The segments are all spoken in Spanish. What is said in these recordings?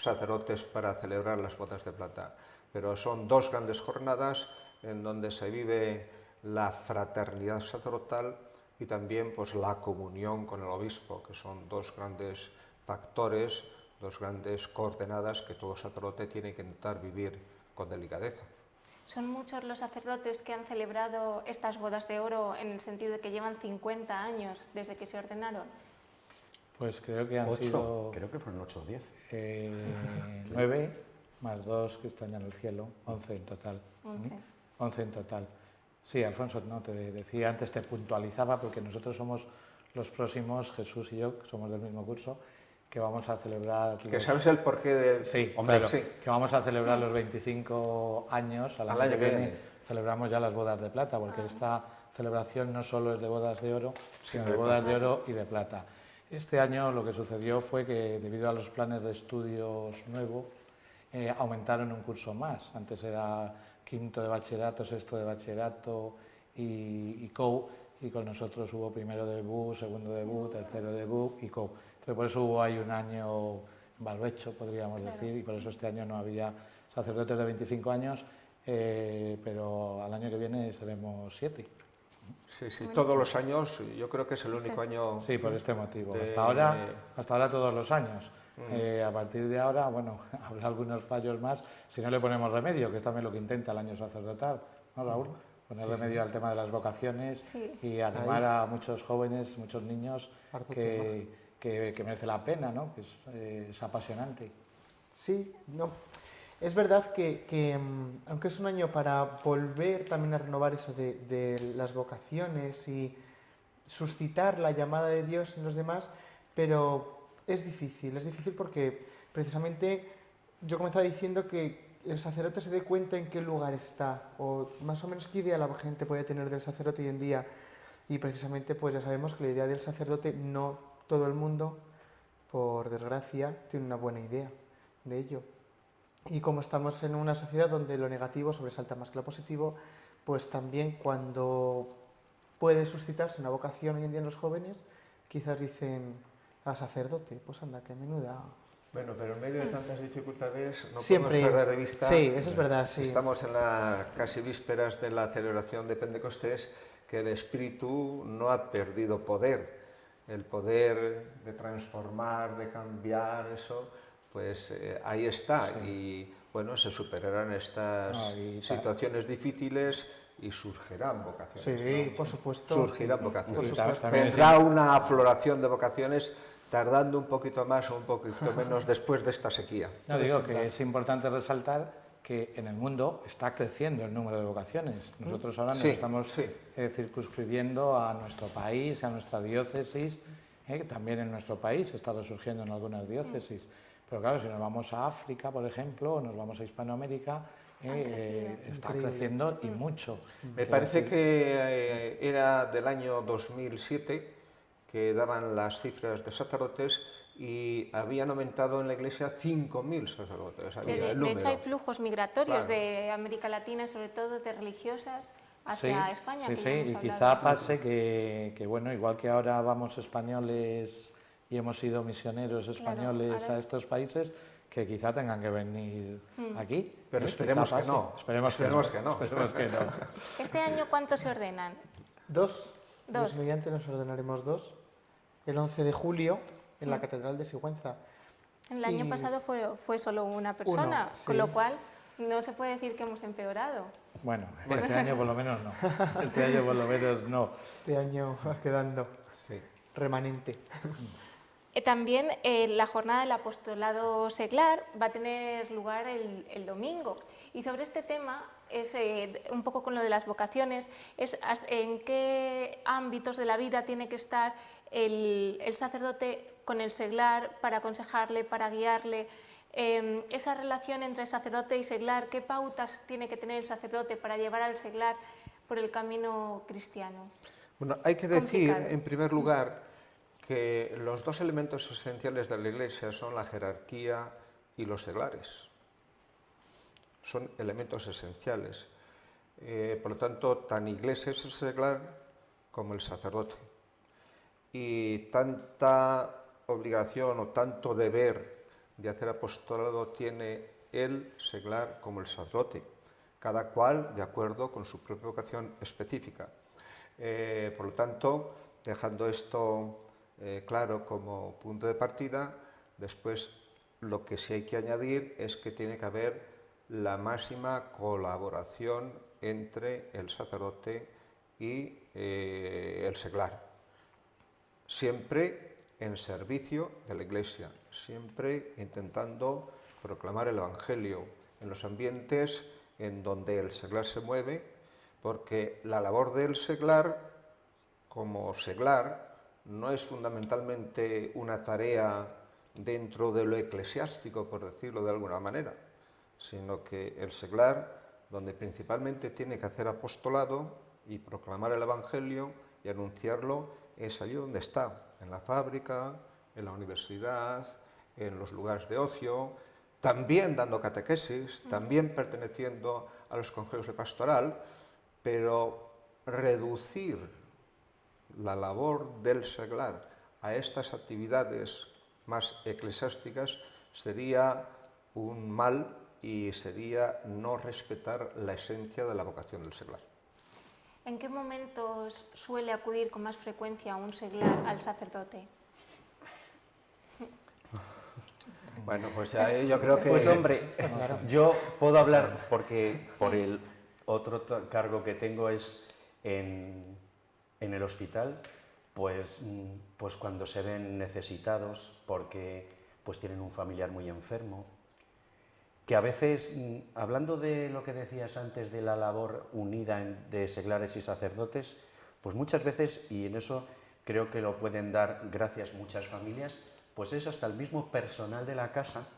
sacerdotes para celebrar las bodas de plata, pero son dos grandes jornadas en donde se vive la fraternidad sacerdotal y también pues, la comunión con el obispo, que son dos grandes factores, dos grandes coordenadas que todo sacerdote tiene que intentar vivir con delicadeza. ¿Son muchos los sacerdotes que han celebrado estas bodas de oro en el sentido de que llevan 50 años desde que se ordenaron? Pues creo que han sido... Creo que fueron 8 o 10. 9 más 2 que están ya en el cielo, 11 en total. 11 en total. Sí, Alfonso, no te decía antes, te puntualizaba porque nosotros somos los próximos, Jesús y yo, que somos del mismo curso, que vamos a celebrar... ¿Que sabes el porqué del...? Sí, hombre, claro, sí. Que vamos a celebrar los 25 años, al año que viene celebramos ya las bodas de plata, porque esta celebración no solo es de bodas de oro, sino de bodas de oro y de plata. Este año lo que sucedió fue que, debido a los planes de estudios nuevos, aumentaron un curso más. Antes era quinto de bachillerato, sexto de bachillerato y COU, y con nosotros hubo primero de BU, segundo de BU, tercero de BU y COU. Entonces, por eso hubo ahí un año barbecho, podríamos decir, y por eso este año no había sacerdotes de 25 años, pero al año que viene seremos 7. Sí, sí, todos los años, yo creo que es el único año... Sí, por este motivo. Hasta ahora todos los años. A partir de ahora, bueno, habrá algunos fallos más, si no le ponemos remedio, que es también lo que intenta el año sacerdotal, ¿no, Raúl? Poner remedio al tema de las vocaciones y animar a muchos jóvenes, muchos niños que merece la pena, ¿no? Que es apasionante. Sí, no. Es verdad que aunque es un año para volver también a renovar eso de las vocaciones y suscitar la llamada de Dios en los demás, pero es difícil porque precisamente yo comenzaba diciendo que el sacerdote se dé cuenta en qué lugar está, o más o menos qué idea la gente puede tener del sacerdote hoy en día, y precisamente pues ya sabemos que la idea del sacerdote no todo el mundo, por desgracia, tiene una buena idea de ello. Y como estamos en una sociedad donde lo negativo sobresalta más que lo positivo, pues también cuando puede suscitarse una vocación hoy en día en los jóvenes, quizás dicen a sacerdote, pues anda, que menuda... Bueno, pero en medio de tantas dificultades no siempre podemos perder de vista... Sí, eso es verdad, sí. Estamos en las casi vísperas de la celebración de Pentecostés, que el Espíritu no ha perdido poder. El poder de transformar, de cambiar, eso, pues ahí está. Sí. Y bueno, se superarán estas situaciones difíciles y surgirán vocaciones. Sí, ¿no? por supuesto. Surgirán vocaciones. Por supuesto. Tendrá una afloración de vocaciones tardando un poquito más o un poquito menos después de esta sequía. No, digo que es importante resaltar que en el mundo está creciendo el número de vocaciones. Nosotros ahora nos estamos circunscribiendo a nuestro país, a nuestra diócesis, que también en nuestro país está resurgiendo en algunas diócesis. Pero claro, si nos vamos a África, por ejemplo, o nos vamos a Hispanoamérica, está creciendo y mucho. Me parece que era del año 2007 que daban las cifras de sacerdotes y habían aumentado en la Iglesia 5.000 sacerdotes. De hecho, hay flujos migratorios de América Latina, sobre todo de religiosas, hacia España. Sí, y quizá pase que, bueno, igual que ahora vamos españoles y hemos sido misioneros españoles a estos países, que quizá tengan que venir aquí. Pero esperemos que no. Esperemos que no. ¿Este año cuántos se ordenan? Dos. Dios mediante nos ordenaremos 2. El 11 de julio en la Catedral de Sigüenza. El año pasado fue solo una persona, con lo cual no se puede decir que hemos empeorado. Bueno, este año por lo menos no. Este año por lo menos no. Este año va quedando remanente. También la jornada del apostolado seglar va a tener lugar el domingo. Y sobre este tema, es un poco con lo de las vocaciones, es en qué ámbitos de la vida tiene que estar el sacerdote con el seglar para aconsejarle, para guiarle. Esa relación entre sacerdote y seglar, ¿qué pautas tiene que tener el sacerdote para llevar al seglar por el camino cristiano? Bueno, hay que decir, en primer lugar, que los dos elementos esenciales de la Iglesia son la jerarquía y los seglares. Son elementos esenciales. Por lo tanto, tan Iglesia es el seglar como el sacerdote. Y tanta obligación o tanto deber de hacer apostolado tiene el seglar como el sacerdote, cada cual de acuerdo con su propia vocación específica. Por lo tanto, dejando esto claro como punto de partida, después lo que sí hay que añadir es que tiene que haber la máxima colaboración entre el sacerdote y el seglar, siempre en servicio de la Iglesia, siempre intentando proclamar el Evangelio en los ambientes en donde el seglar se mueve, porque la labor del seglar, como seglar, no es fundamentalmente una tarea dentro de lo eclesiástico, por decirlo de alguna manera, sino que el seglar, donde principalmente tiene que hacer apostolado y proclamar el Evangelio y anunciarlo, es allí donde está, en la fábrica, en la universidad, en los lugares de ocio, también dando catequesis, también perteneciendo a los consejos de pastoral, pero reducir la labor del seglar a estas actividades más eclesiásticas sería un mal y sería no respetar la esencia de la vocación del seglar. ¿En qué momentos suele acudir con más frecuencia un seglar al sacerdote? Bueno, pues yo creo que... Pues hombre, yo puedo hablar porque por el otro cargo que tengo es en el hospital, pues cuando se ven necesitados porque pues tienen un familiar muy enfermo, que a veces, hablando de lo que decías antes de la labor unida de seglares y sacerdotes, pues muchas veces, y en eso creo que lo pueden dar gracias muchas familias, pues es hasta el mismo personal de la casa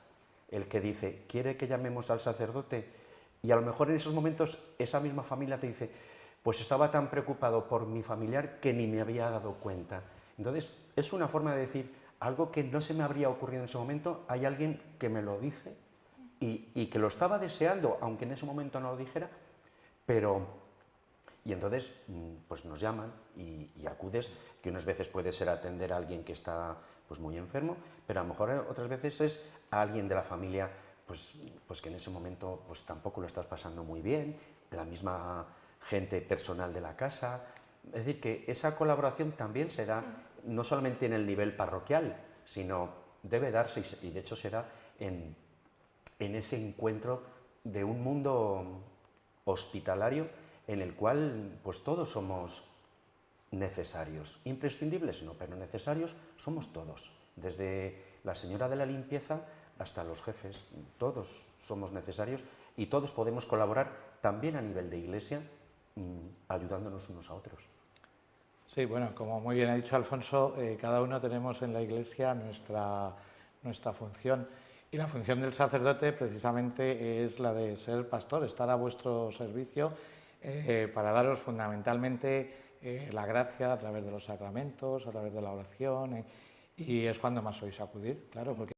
el que dice, quiere que llamemos al sacerdote, y a lo mejor en esos momentos esa misma familia te dice, pues estaba tan preocupado por mi familiar que ni me había dado cuenta. Entonces, es una forma de decir, algo que no se me habría ocurrido en ese momento, hay alguien que me lo dice y que lo estaba deseando, aunque en ese momento no lo dijera, pero... Y entonces, pues nos llaman y acudes, que unas veces puede ser atender a alguien que está pues muy enfermo, pero a lo mejor otras veces es a alguien de la familia pues que en ese momento pues tampoco lo estás pasando muy bien, la misma gente personal de la casa. Es decir, que esa colaboración también se da no solamente en el nivel parroquial, sino debe darse, y de hecho se da en ese encuentro de un mundo hospitalario en el cual pues todos somos necesarios, imprescindibles no, pero necesarios somos todos, desde la señora de la limpieza hasta los jefes, todos somos necesarios y todos podemos colaborar también a nivel de Iglesia, ayudándonos unos a otros. Sí, bueno, como muy bien ha dicho Alfonso, cada uno tenemos en la Iglesia nuestra función. Y la función del sacerdote precisamente es la de ser pastor, estar a vuestro servicio para daros fundamentalmente la gracia a través de los sacramentos, a través de la oración, y es cuando más sois acudir, claro, porque